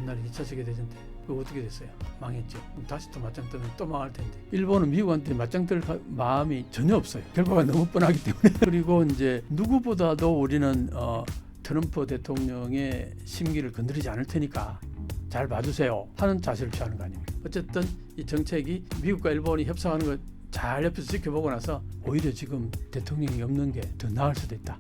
옛날에 2차 세계대전 때 그거 어떻게 됐어요? 망했죠. 다시 또 맞짱 뜨면 또 망할 텐데. 일본은 미국한테 맞짱 뜰 마음이 전혀 없어요. 결과가 너무 뻔하기 때문에. 그리고 이제 누구보다도 우리는 트럼프 대통령의 심기를 건드리지 않을 테니까 잘 봐주세요 하는 자세를 취하는 거 아닙니까? 어쨌든 이 정책이 미국과 일본이 협상하는 거 잘 옆에서 지켜보고 나서 오히려 지금 대통령이 없는 게 더 나을 수도 있다.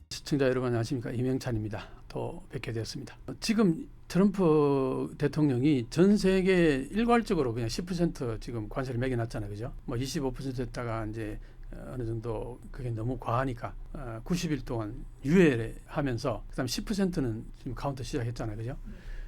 시청자 여러분 안녕하십니까? 이명찬입니다. 또 뵙게 되었습니다. 지금 트럼프 대통령이 전 세계 일괄적으로 그냥 10% 지금 관세를 매겨놨잖아요, 그죠? 뭐 25% 했다가 이제 어느 정도 그게 너무 과하니까 90일 동안 유예하면서 그다음 10%는 지금 카운터 시작했잖아요, 그죠?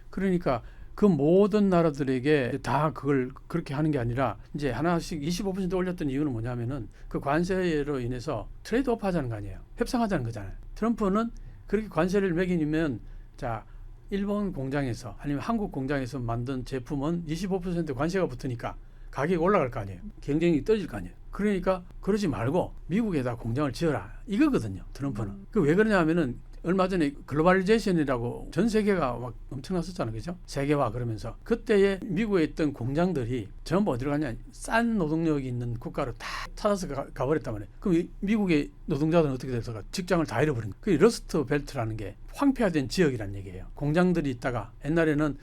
그러니까 그 모든 나라들에게 다 그걸 그렇게 하는 게 아니라 이제 하나씩 25% 올렸던 이유는 뭐냐면은 그 관세로 인해서 트레이드오프 하자는 거 아니에요. 협상하자는 거잖아요. 트럼프는 그렇게 관세를 매기면 자 일본 공장에서 아니면 한국 공장에서 만든 제품은 25% 관세가 붙으니까 가격이 올라갈 거 아니에요. 경쟁력이 떨어질 거 아니에요. 그러니까 그러지 말고 미국에다 공장을 지어라 이거거든요. 트럼프는. 그 왜 그러냐면은 얼마 전에 글로벌리제이션이라고 전 세계가 막 엄청났었잖아요, 그죠? 세계화 그러면서 그때에 미국에 있던 공장들이 전부 어디로 가냐? 싼 노동력이 있는 국가로 다 찾아서 가버렸단 말이에요. 그럼 미국의 노동자들은 어떻게 돼서 직장을 다 잃어버린 거예요. 그게 러스트 벨트라는 게 황폐화된 지역이란 얘기예요. 공장들이 있다가 옛날에는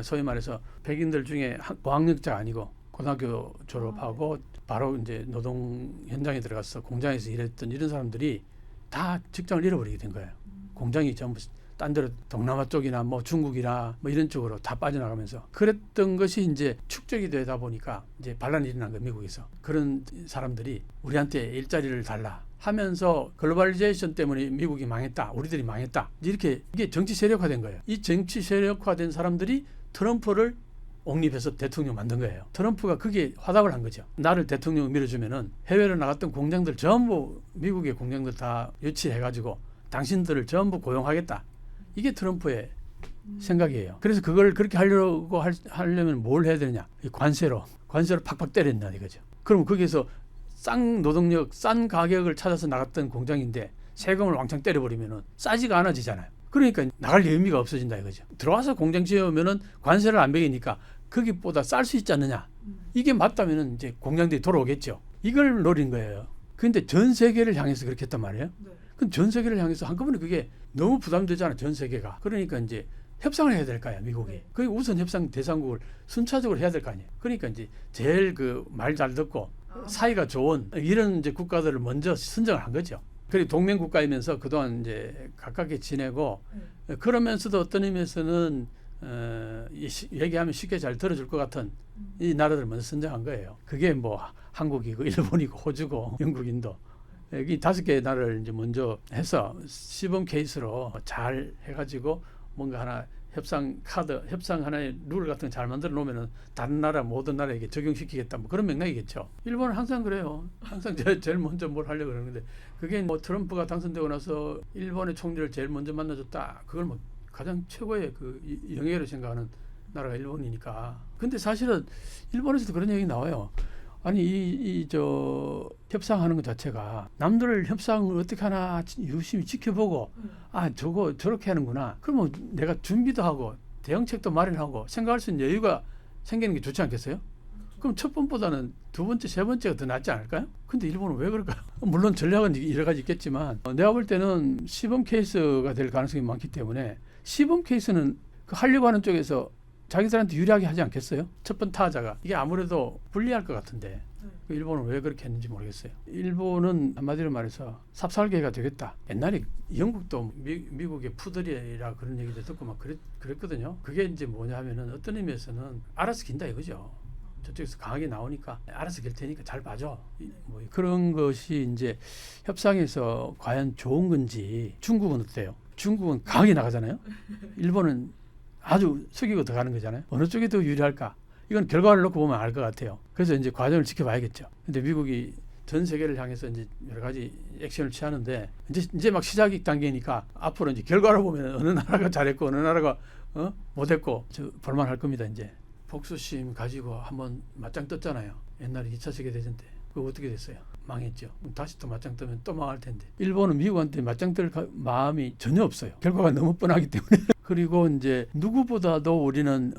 소위 말해서 백인들 중에 고학력자가 아니고 고등학교 졸업하고 바로 이제 노동 현장에 들어가서 공장에서 일했던 이런 사람들이 다 직장을 잃어버리게 된 거예요. 공장이 전부 딴 데로 동남아 쪽이나 뭐 중국이나 뭐 이런 쪽으로 다 빠져나가면서 그랬던 것이 이제 축적이 되다 보니까 이제 반란이 일어난 거예요, 미국에서. 그런 사람들이 우리한테 일자리를 달라 하면서 글로벌리제이션 때문에 미국이 망했다, 우리들이 망했다, 이렇게 이게 정치 세력화된 거예요. 이 정치 세력화된 사람들이 트럼프를 옹립해서 대통령 만든 거예요. 트럼프가 그게 화답을 한 거죠. 나를 대통령 밀어주면은 해외로 나갔던 공장들 전부 미국의 공장들 다 유치해가지고 당신들을 전부 고용하겠다. 이게 트럼프의 생각이에요. 그래서 그걸 그렇게 하려면 뭘 해야 되느냐? 이 관세로 팍팍 때린다 이거죠. 그럼 거기에서 싼 노동력, 싼 가격을 찾아서 나갔던 공장인데 세금을 왕창 때려버리면은 싸지가 않아지잖아요. 그러니까 나갈 의미가 없어진다 이거죠. 들어와서 공장 지으면은 관세를 안 매기니까 거기보다 쌀 수 있지 않느냐. 이게 맞다면은 이제 공장들이 돌아오겠죠. 이걸 노린 거예요. 근데 전 세계를 향해서 그렇게 했단 말이에요. 그럼 전 세계를 향해서 한꺼번에 그게 너무 부담되잖아, 전 세계가. 그러니까 이제 협상을 해야 될 거 아니야, 미국이. 그게 우선 협상 대상국을 순차적으로 해야 될 거 아니에요. 그러니까 이제 제일 그 말 잘 듣고 사이가 좋은 이런 이제 국가들을 먼저 선정을 한 거죠. 그리고 동맹 국가이면서 그동안 이제 가깝게 지내고 그러면서도 어떤 의미에서는 얘기하면 쉽게 잘 들어줄 것 같은 이 나라들을 먼저 선정한 거예요. 그게 뭐 한국이고 일본이고 호주고 영국인도 이 5개 나라를 이제 먼저 해서 시범 케이스로 잘 해가지고 뭔가 하나 협상 하나의 룰 같은 거 잘 만들어 놓으면은 다른 나라 모든 나라에게 적용시키겠다 뭐 그런 맥락이겠죠. 일본은 항상 그래요. 항상 제일 먼저 뭘 하려고 그러는데 그게 뭐 트럼프가 당선되고 나서 일본의 총리를 제일 먼저 만나줬다. 그걸 뭐 가장 최고의 그 영예로 생각하는 나라가 일본이니까. 근데 사실은 일본에서도 그런 얘기 나와요. 아니 저 협상하는 것 자체가 남들 협상을 어떻게 하나 유심히 지켜보고 저거 저렇게 하는구나. 그러면 내가 준비도 하고 대응책도 마련하고 생각할 수 있는 여유가 생기는 게 좋지 않겠어요? 그럼 첫 번보다는 두 번째, 세 번째가 더 낫지 않을까요? 근데 일본은 왜 그럴까요? 물론 전략은 여러 가지 있겠지만 내가 볼 때는 시범 케이스가 될 가능성이 많기 때문에 시범 케이스는 그 하려고 하는 쪽에서 자기들한테 유리하게 하지 않겠어요? 첫 번 타자가. 이게 아무래도 불리할 것 같은데 일본은 왜 그렇게 했는지 모르겠어요. 일본은 한마디로 말해서 삽살개가 되겠다. 옛날에 영국도 미국의 푸들이라 그런 얘기도 듣고 막 그랬거든요. 그게 이제 뭐냐 하면은 어떤 의미에서는 알아서 긴다 이거죠. 저쪽에서 강하게 나오니까 알아서 길 테니까 잘 봐줘. 뭐 그런 것이 이제 협상에서 과연 좋은 건지. 중국은 어때요? 중국은 강하게 나가잖아요. 일본은 아주 숙이고 들어가는 거잖아요. 어느 쪽이 더 유리할까? 이건 결과를 놓고 보면 알 것 같아요. 그래서 이제 과정을 지켜봐야겠죠. 근데 미국이 전 세계를 향해서 이제 여러 가지 액션을 취하는데 이제 막 시작 단계니까 앞으로 이제 결과를 보면 어느 나라가 잘했고 어느 나라가 못했고 볼만할 겁니다. 이제 복수심 가지고 한번 맞짱 떴잖아요. 옛날에 2차 세계대전 때. 그거 어떻게 됐어요? 망했죠. 다시 또 맞짱 뜨면 또 망할 텐데. 일본은 미국한테 맞짱 뜰 마음이 전혀 없어요. 결과가 너무 뻔하기 때문에. 그리고 이제 누구보다도 우리는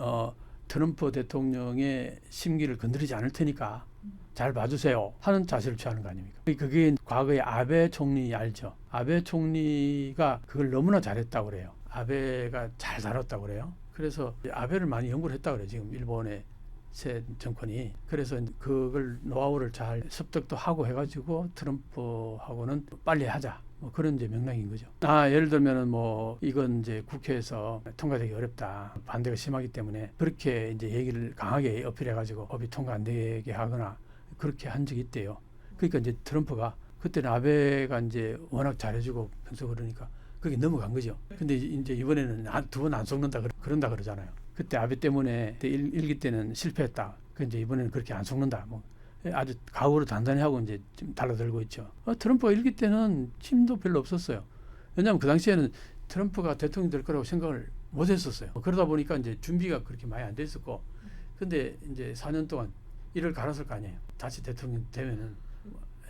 트럼프 대통령의 심기를 건드리지 않을 테니까 잘 봐주세요 하는 자세를 취하는 거 아닙니까? 그게 과거에 아베 총리 알죠? 아베 총리가 그걸 너무나 잘했다고 그래요. 아베가 잘 다뤘다고 그래요. 그래서 아베를 많이 연구를 했다고 그래요. 지금 일본의 새 정권이. 그래서 그걸 노하우를 잘 습득도 하고 해가지고 트럼프하고는 빨리 하자. 뭐 그런 이제 맥락인 거죠. 예를 들면은 뭐 이건 이제 국회에서 통과되기 어렵다. 반대가 심하기 때문에 그렇게 이제 얘기를 강하게 어필해가지고 법이 통과 안 되게 하거나 그렇게 한 적이 있대요. 그러니까 이제 트럼프가 그때는 아베가 이제 워낙 잘해주고 평소 그러니까 그게 넘어간 거죠. 근데 이제 이번에는 두 번 안 속는다 그런다 그러잖아요. 그때 아베 때문에 일기 때는 실패했다. 그 이제 이번에는 그렇게 안 속는다. 뭐 아주 각오로 단단히 하고 이제 좀 달라들고 있죠. 트럼프가 일기 때는 힘도 별로 없었어요. 왜냐하면 그 당시에는 트럼프가 대통령이 될 거라고 생각을 못 했었어요. 그러다 보니까 이제 준비가 그렇게 많이 안 됐었고, 근데 이제 4년 동안 일을 갈았을 거 아니에요. 다시 대통령 되면은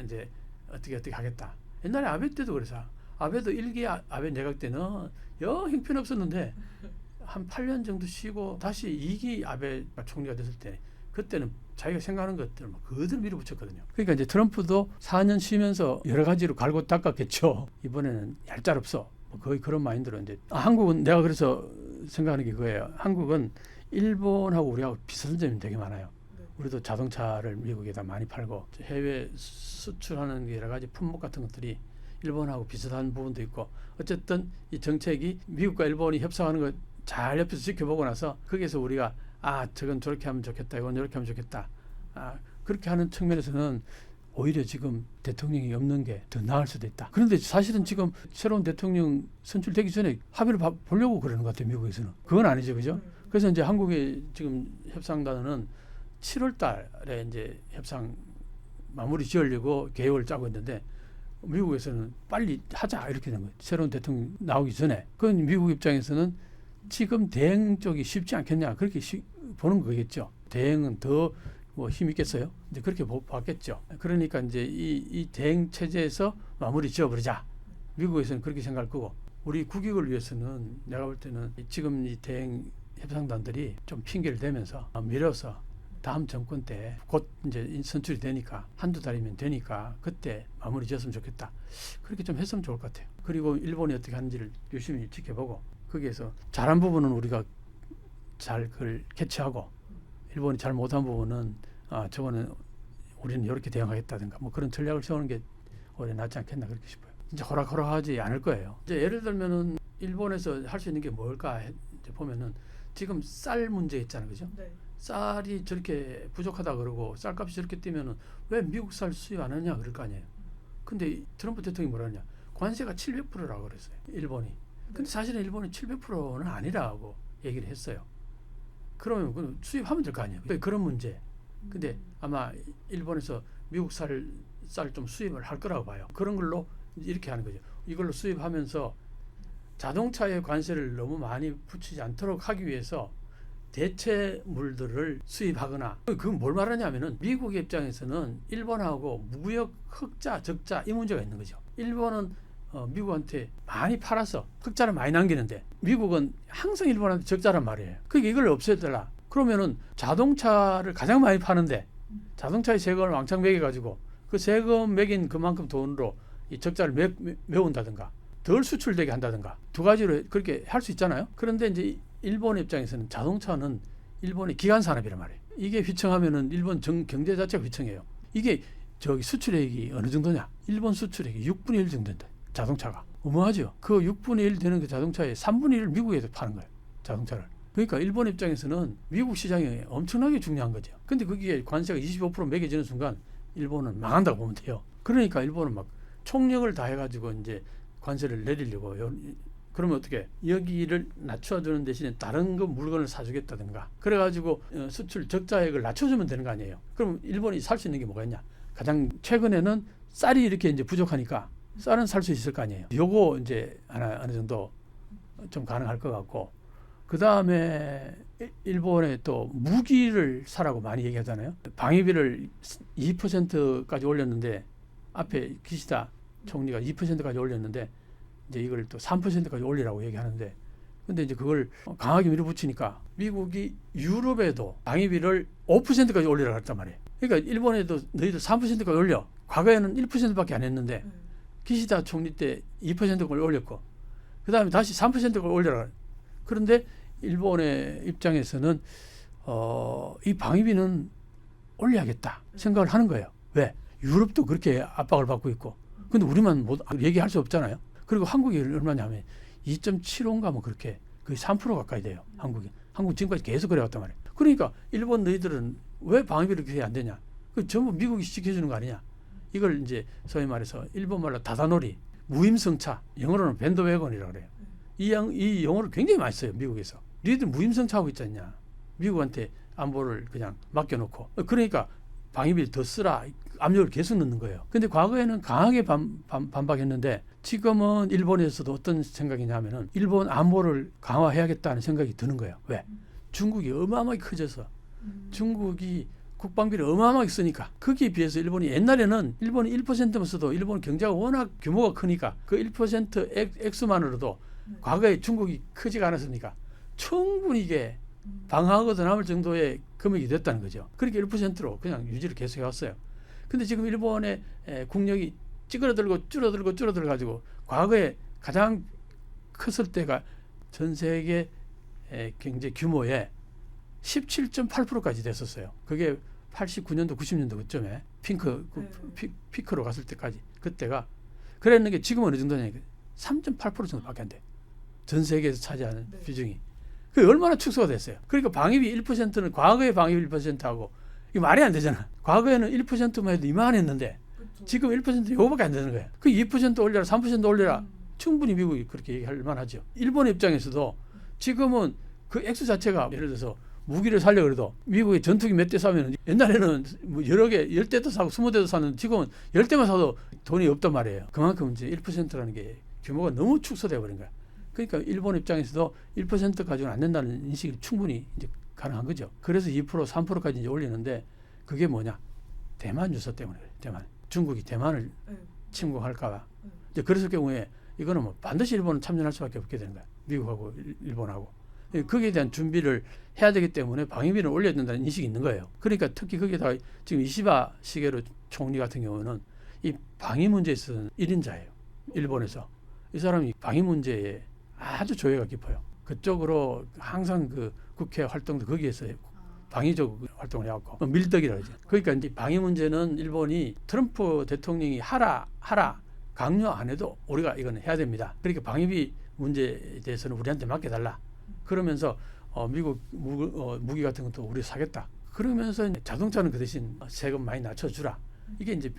이제 어떻게 하겠다. 옛날에 아베 때도 그래서 아베도 일기 아베 내각 때는 영 형편없었는데 한 8년 정도 쉬고 다시 2기 아베가 총리가 됐을 때 그때는 자기가 생각하는 것들을 막 그대로 밀어붙였거든요. 그러니까 이제 트럼프도 4년 쉬면서 여러 가지로 갈고 닦았겠죠. 이번에는 얄짤없어. 뭐 거의 그런 마인드로 이제 한국은 내가 그래서 생각하는 게 그거예요. 한국은 일본하고 우리하고 비슷한 점이 되게 많아요. 우리도 자동차를 미국에다 많이 팔고 해외 수출하는 여러 가지 품목 같은 것들이 일본하고 비슷한 부분도 있고 어쨌든 이 정책이 미국과 일본이 협상하는 거 잘 옆에서 지켜보고 나서 거기에서 우리가 저건 저렇게 하면 좋겠다, 이건 이렇게 하면 좋겠다. 그렇게 하는 측면에서는 오히려 지금 대통령이 없는 게 더 나을 수도 있다. 그런데 사실은 지금 새로운 대통령 선출되기 전에 합의를 보려고 그러는 것 같아요, 미국에서는. 그건 아니죠, 그죠? 그래서 이제 한국의 지금 협상단은 7월 달에 이제 협상 마무리 지으려고 계획을 짜고 있는데 미국에서는 빨리 하자 이렇게 된 거예요. 새로운 대통령 나오기 전에. 그건 미국 입장에서는 지금 대행 쪽이 쉽지 않겠냐 그렇게 보는 거겠죠. 대행은 더 뭐 힘 있겠어요? 이제 그렇게 봤겠죠. 그러니까 이제 이 대행 체제에서 마무리 지어버리자. 미국에서는 그렇게 생각할 거고 우리 국익을 위해서는 내가 볼 때는 지금 이 대행 협상단들이 좀 핑계를 대면서 밀어서 다음 정권 때 곧 이제 선출이 되니까 한두 달이면 되니까 그때 마무리 지었으면 좋겠다. 그렇게 좀 했으면 좋을 것 같아요. 그리고 일본이 어떻게 하는지를 유심히 지켜보고 거기에서 잘한 부분은 우리가 잘 그걸 캐치하고 일본이 잘 못한 부분은 저거는 우리는 이렇게 대응하겠다든가 뭐 그런 전략을 세우는 게 오히려 낫지 않겠나 그렇게 싶어요. 이제 호락호락하지 않을 거예요. 이제 예를 들면은 일본에서 할 수 있는 게 뭘까 이제 보면은 지금 쌀 문제 있잖아요, 그죠? 네. 쌀이 저렇게 부족하다 그러고 쌀값이 저렇게 뛰면은 왜 미국 쌀 수입 안 하냐 그럴 거 아니에요. 근데 트럼프 대통령이 뭐라 하냐? 관세가 700%라고 그랬어요, 일본이. 근데 사실은 일본이 700%는 아니라고 얘기를 했어요. 그러면 수입하면 될 거 아니에요. 그런 문제. 근데 아마 일본에서 미국 쌀 좀 수입을 할 거라고 봐요. 그런 걸로 이렇게 하는 거죠. 이걸로 수입하면서 자동차의 관세를 너무 많이 붙이지 않도록 하기 위해서 대체물들을 수입하거나 그건 뭘 말하냐면은 미국의 입장에서는 일본하고 무역 흑자 적자 이 문제가 있는 거죠. 일본은 미국한테 많이 팔아서 흑자를 많이 남기는데 미국은 항상 일본한테 적자란 말이에요. 그러니까 이걸 없애달라. 그러면은 자동차를 가장 많이 파는데 자동차의 세금을 왕창 매겨가지고 그 세금 매긴 그만큼 돈으로 이 적자를 메운다든가 덜 수출되게 한다든가 두 가지로 그렇게 할 수 있잖아요. 그런데 이제 일본 입장에서는 자동차는 일본의 기간 산업이란 말이에요. 이게 휘청하면은 일본 경제 자체가 휘청해요. 이게 수출액이 어느 정도냐? 일본 수출액이 6분의 1 정도 된다. 자동차가. 어마하죠. 그 6분의 1 되는 그 자동차의 3분의 1을 미국에서 파는 거예요. 자동차를. 그러니까 일본 입장에서는 미국 시장이 엄청나게 중요한 거죠. 근데 거기에 관세가 25% 매겨지는 순간 일본은 망한다고 보면 돼요. 그러니까 일본은 막 총력을 다해가지고 이제 관세를 내리려고 그러면 어떻게 여기를 낮춰주는 대신에 다른 거 물건을 사주겠다든가 그래가지고 수출 적자액을 낮춰주면 되는 거 아니에요. 그럼 일본이 살 수 있는 게 뭐가 있냐? 가장 최근에는 쌀이 이렇게 이제 부족하니까 쌀은 살 수 있을 거 아니에요. 요거 이제 어느 정도 좀 가능할 것 같고 그 다음에 일본에 또 무기를 사라고 많이 얘기하잖아요. 방위비를 2%까지 올렸는데 앞에 기시다 총리가 2%까지 올렸는데 이제 이걸 또 3%까지 올리라고 얘기하는데 근데 이제 그걸 강하게 밀어붙이니까 미국이 유럽에도 방위비를 5%까지 올리라고 했단 말이에요. 그러니까 일본에도 너희들 3%까지 올려. 과거에는 1%밖에 안 했는데 기시다 총리 때 2%를 올렸고 그 다음에 다시 3%를 올려라. 그런데 일본의 입장에서는 이 방위비는 올려야겠다 생각을 하는 거예요. 왜? 유럽도 그렇게 압박을 받고 있고 근데 우리만 못 얘기할 수 없잖아요. 그리고 한국이 얼마냐면 2.75인가 뭐 그렇게 거의 3% 가까이 돼요. 한국이. 한국 지금까지 계속 그래왔단 말이에요. 그러니까 일본 너희들은 왜 방위비를 그렇게 안 되냐? 그 전부 미국이 지켜주는 거 아니냐? 이걸 이제 소위 말해서 일본 말로 다다놀이, 무임승차, 영어로는 밴드웨건이라고 그래요. 이 용어를 굉장히 많이 써요. 미국에서. 너희들 무임승차하고 있지 않냐? 미국한테 안보를 그냥 맡겨놓고. 그러니까 방위비를 더 쓰라. 압력을 계속 넣는 거예요. 근데 과거에는 강하게 반박했는데 지금은 일본에서도 어떤 생각이냐면은 일본 안보를 강화해야겠다는 생각이 드는 거예요. 왜? 중국이 어마어마하게 커져서 중국이 국방비를 어마어마하게 쓰니까 거기에 비해서 일본이 옛날에는 일본이 1%만 써도 일본 경제가 워낙 규모가 크니까 그 1% 액수만으로도 과거에 중국이 크지가 않았으니까 충분히 이게 방어하고도 남을 정도의 금액이 됐다는 거죠. 그렇게 1%로 그냥 유지를 계속 해왔어요. 근데 지금 일본의 국력이 찌그러들고 줄어들고 가지고 과거에 가장 컸을 때가 전 세계 경제 규모의 17.8%까지 됐었어요. 그게 89년도 90년도 그쯤에 피크로 갔을 때까지 그때가 그랬는데 지금은 어느 정도냐니까 3.8% 정도밖에 안 돼. 전 세계에서 차지하는 비중이. 그게 얼마나 축소가 됐어요. 그러니까 방위비 1%는 과거의 방위비 1%하고 이게 말이 안 되잖아. 과거에는 1%만 해도 이만했는데 그렇죠. 지금 1% 요거밖에 안 되는 거예요. 그 2% 올려라 3% 올려라 충분히 미국이 그렇게 얘기할 만하죠. 일본 입장에서도 지금은 그 액수 자체가 예를 들어서 무기를 사려 그래도 미국의 전투기 몇 대 사면 옛날에는 뭐 여러 개 10대도 사고 20대도 사는 지금은 10대만 사도 돈이 없단 말이에요. 그만큼 이제 1%라는 게 규모가 너무 축소돼 버린 거야. 그러니까 일본 입장에서도 1% 가지고는 안 된다는 인식이 충분히 이제 가능한 거죠. 그래서 2% 3%까지 이제 올리는데 그게 뭐냐? 대만 유서 때문에 그래요. 대만. 중국이 대만을 침공할까 봐. 이제 그랬을 경우에 이거는 뭐 반드시 일본은 참전할 수밖에 없게 되는 거야. 미국하고 일본하고. 거기에 대한 준비를 해야 되기 때문에 방위비를 올려야 된다는 인식이 있는 거예요. 그러니까 특히 거기에다가 지금 이시바 시게루 총리 같은 경우는 이 방위 문제에 있어서는 1인자예요. 일본에서. 이 사람이 방위 문제에 아주 조예가 깊어요. 그쪽으로 항상 그 국회 활동도 거기에서 방위적 활동을 해왔고 밀덕이라고 하죠. 그러니까 이제 방위 문제는 일본이 트럼프 대통령이 하라 강요 안 해도 우리가 이건 해야 됩니다. 그러니까 방위비 문제에 대해서는 우리한테 맡겨달라. 그러면서 미국 무기 같은 것도 우리 사겠다. 그러면서 자동차는 그 대신 세금 많이 낮춰주라. 이게 이제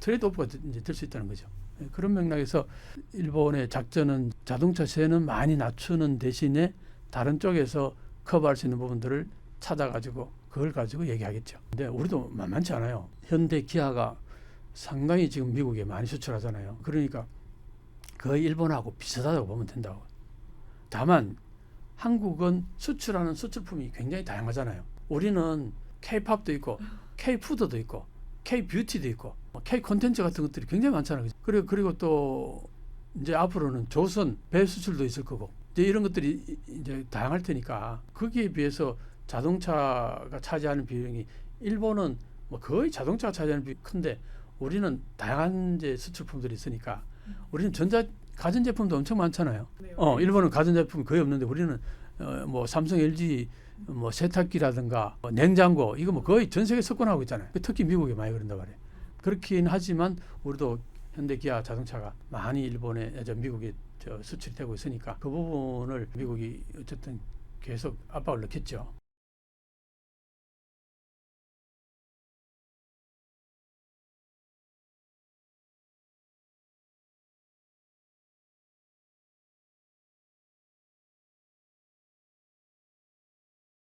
트레이드오프가 이제 될 수 있다는 거죠. 그런 맥락에서 일본의 작전은 자동차세는 많이 낮추는 대신에 다른 쪽에서 커버할 수 있는 부분들을 찾아가지고 그걸 가지고 얘기하겠죠. 근데 우리도 만만치 않아요. 현대 기아가 상당히 지금 미국에 많이 수출하잖아요. 그러니까 거의 일본하고 비슷하다고 보면 된다고. 다만 한국은 수출하는 수출품이 굉장히 다양하잖아요. 우리는 K-팝도 있고 K-푸드도 있고 K-뷰티도 있고 K-콘텐츠 같은 것들이 굉장히 많잖아요. 그리고 또 이제 앞으로는 조선 배 수출도 있을 거고 이제 이런 것들이 이제 다양할 테니까 거기에 비해서 자동차가 차지하는 비중이 일본은 뭐 거의 자동차가 차지하는 비중이 큰데 우리는 다양한 이제 수출품들이 있으니까 우리는 가전제품도 엄청 많잖아요. 일본은 가전제품이 거의 없는데 우리는 뭐 삼성, LG 뭐 세탁기라든가 뭐 냉장고 이거 뭐 거의 전 세계 석권하고 있잖아요. 특히 미국에 많이 그런다 말이에요. 그렇긴 하지만 우리도 현대 기아 자동차가 많이 미국에 수출이 되고 있으니까 그 부분을 미국이 어쨌든 계속 압박을 넣겠죠.